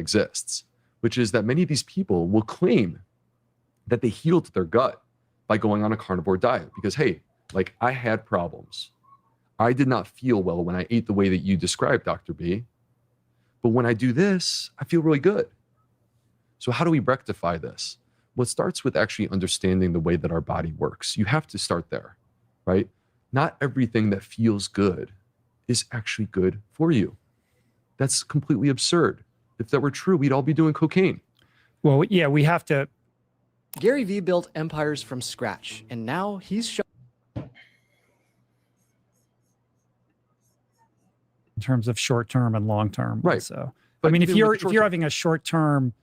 exists, which is that many of these people will claim that they healed their gut by going on a carnivore diet because, hey, like I had problems. I did not feel well when I ate the way that you described, Dr. B. But when I do this, I feel really good. So how do we rectify this? Well, it starts with actually understanding the way that our body works. You have to start there, right? Not everything that feels good is actually good for you. That's completely absurd. If that were true, we'd all be doing cocaine. Well, yeah, we have to. Gary Vee built empires from scratch, and now he's showing. In terms of short term and long term, right? So, but I mean, if you're having a short term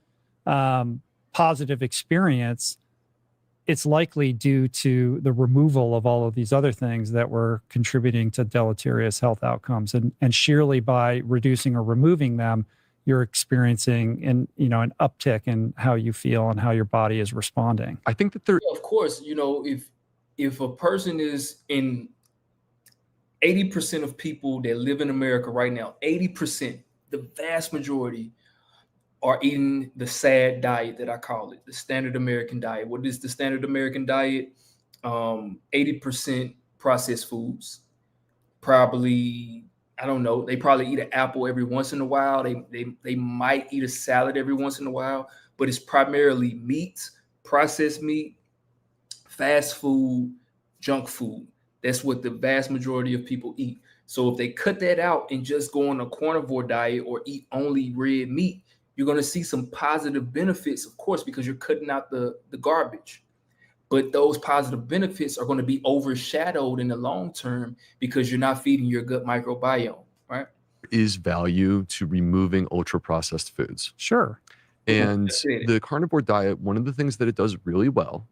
positive experience, it's likely due to the removal of all of these other things that were contributing to deleterious health outcomes, and sheerly by reducing or removing them, you're experiencing an uptick in how you feel and how your body is responding. I think that of course, if a person is in 80% of people that live in America right now, 80%, the vast majority are eating the SAD diet that I call it, the standard American diet. What is the standard American diet? 80% processed foods, probably, I don't know, they probably eat an apple every once in a while. They might eat a salad every once in a while, but it's primarily meats, processed meat, fast food, junk food. That's what the vast majority of people eat. So if they cut that out and just go on a carnivore diet or eat only red meat, you're going to see some positive benefits, of course, because you're cutting out the garbage. But those positive benefits are going to be overshadowed in the long term because you're not feeding your gut microbiome, right? Is value to removing ultra-processed foods. Sure. And the carnivore diet, one of the things that it does really well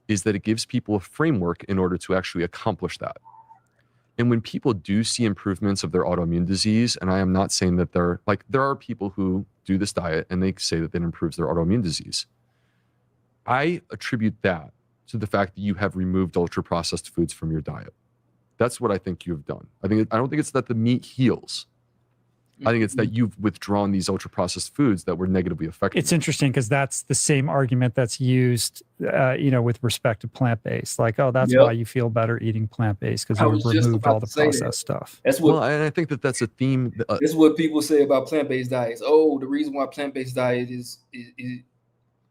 is that it gives people a framework in order to actually accomplish that. And when people do see improvements of their autoimmune disease, and I am not saying that there are people who do this diet and they say that it improves their autoimmune disease. I attribute that to the fact that you have removed ultra-processed foods from your diet. That's what I think you have done. I don't think it's that the meat heals. I think it's that you've withdrawn these ultra-processed foods that were negatively affected. It's interesting because that's the same argument that's used, with respect to plant-based. Like, oh, that's why you feel better eating plant-based because you removed all the processed stuff. And I think that that's a theme. That's what people say about plant-based diets. Oh, the reason why plant-based diet is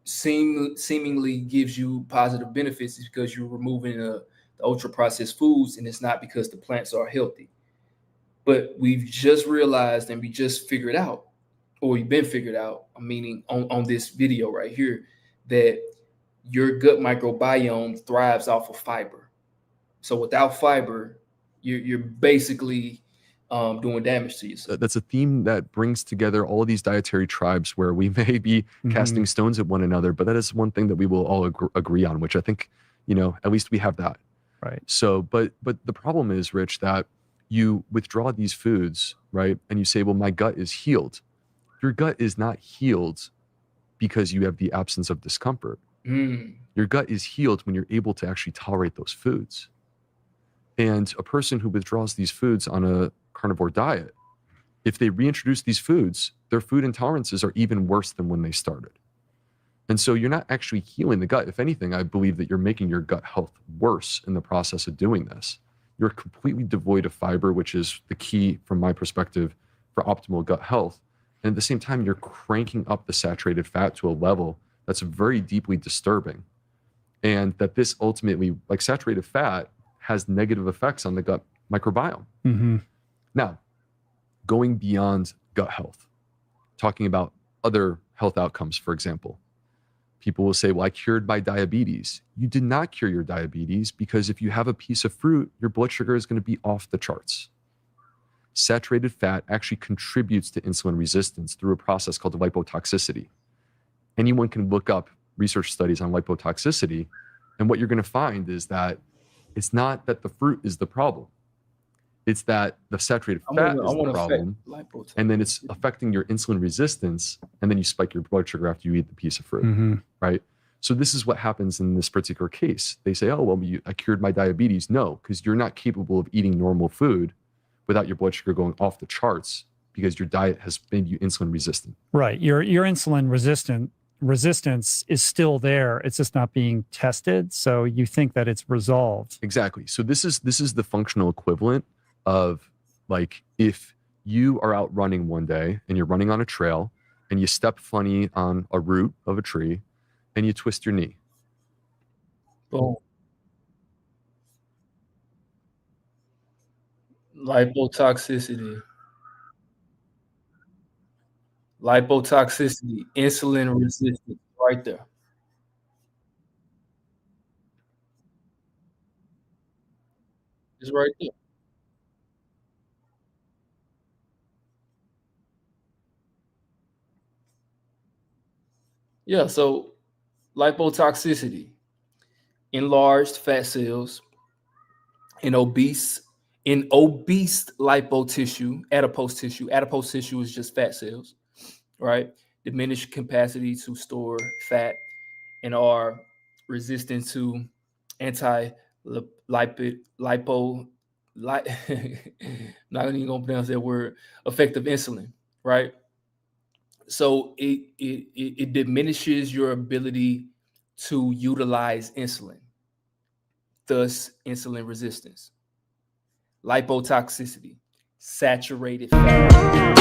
seemingly gives you positive benefits is because you're removing the ultra-processed foods, and it's not because the plants are healthy. But we've just realized and we just figured out, or we've been figured out, meaning on this video right here, that your gut microbiome thrives off of fiber. So without fiber, you're basically doing damage to yourself. That's a theme that brings together all of these dietary tribes where we may be casting stones at one another, but that is one thing that we will all agree on, which I think, at least we have that. Right. So, but the problem is, Rich, that you withdraw these foods, right? And you say, well, my gut is healed. Your gut is not healed because you have the absence of discomfort. Your gut is healed when you're able to actually tolerate those foods. And a person who withdraws these foods on a carnivore diet, if they reintroduce these foods, their food intolerances are even worse than when they started. And so you're not actually healing the gut. If anything, I believe that you're making your gut health worse in the process of doing this. You're completely devoid of fiber, which is the key from my perspective for optimal gut health. And at the same time, you're cranking up the saturated fat to a level that's very deeply disturbing. And that this ultimately, like saturated fat, has negative effects on the gut microbiome. Now, going beyond gut health, talking about other health outcomes, for example, people will say, well, I cured my diabetes. You did not cure your diabetes because if you have a piece of fruit, your blood sugar is going to be off the charts. Saturated fat actually contributes to insulin resistance through a process called lipotoxicity. Anyone can look up research studies on lipotoxicity, and what you're going to find is that it's not that the fruit is the problem. It's that the saturated fat is the problem, and then it's affecting your insulin resistance, and then you spike your blood sugar after you eat the piece of fruit, right? So this is what happens in this particular case. They say, oh, well, I cured my diabetes. No, because you're not capable of eating normal food without your blood sugar going off the charts because your diet has made you insulin resistant. Right. Your insulin resistance is still there. It's just not being tested. So you think that it's resolved. Exactly. So this is the functional equivalent of, like, if you are out running one day and you're running on a trail and you step funny on a root of a tree and you twist your knee. Boom. Lipotoxicity. Lipotoxicity, insulin resistance, right there. It's right there. Yeah, so lipotoxicity, enlarged fat cells in obese lipo tissue, adipose tissue. Adipose tissue is just fat cells, right? Diminished capacity to store fat and are resistant to anti lipid lipo li- not even gonna pronounce that word, effective insulin, right? So it diminishes your ability to utilize insulin, thus insulin resistance. Lipotoxicity, saturated fat.